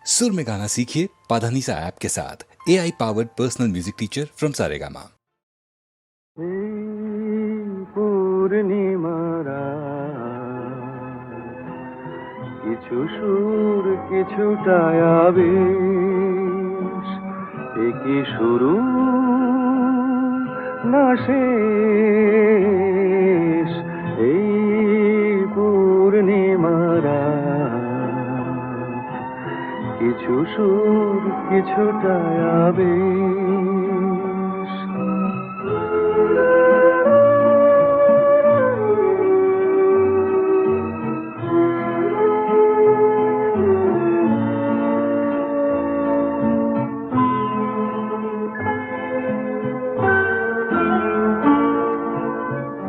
सुर में गाना सीखिए पाधानीसा ऐप के साथ AI powered personal music teacher from Saregama. পূর্ণিমারা কিছু সুর কিছুটা আবেশ, একই শুরু না শেষ। এই পূর্ণিমারা কিছু সুর কিছুটা আবেশ।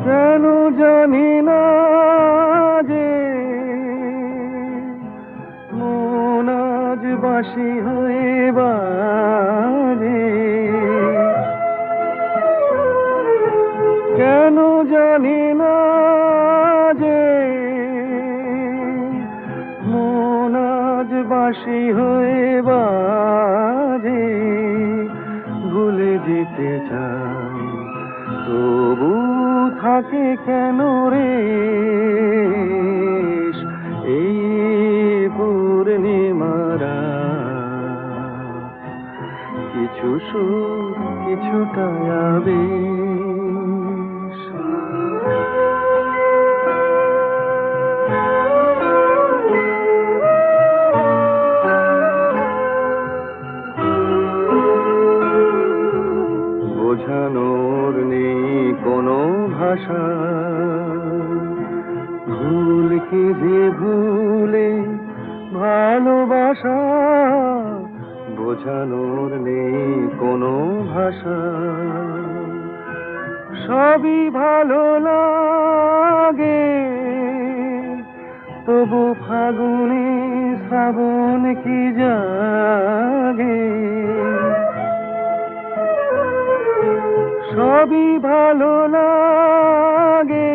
কেন জানি না যে মন আজ বাঁশি হয়ে বাজে, কেন জানি না যে মন আজ বাঁশি হয়ে বাজে। ভুলে যেতে চাই তবু থাকে কেন রে এই পূর্ণিমারা কিছু সুর কিছুটা আবেশ। বোঝানোর নেই কোনো ভাষা, ভুল কি যে ভুলে ভালোবাসা। বোঝানোর নেই কোনো ভাষা, সবই ভালো লাগে তবু ফাগুনে শ্রাবণ কি জাগে। সবই ভালো লাগে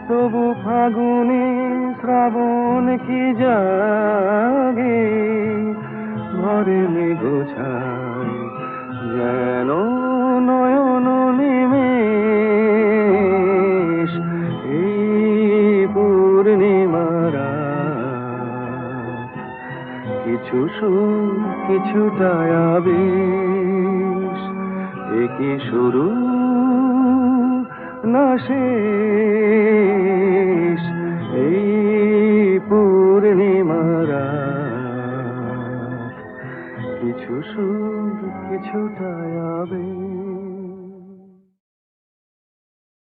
তবু ফাগুনে শ্রাবণ কি জাগে। ঘরে গোছায় যেন নয়ন নিমেষ এই পূর্ণিমারা কিছু সুর কিছুটা আবেশ, একই শুরু না শেষ। এই পূর্ণিমারা কিছু সুর কিছুটা আবেশ।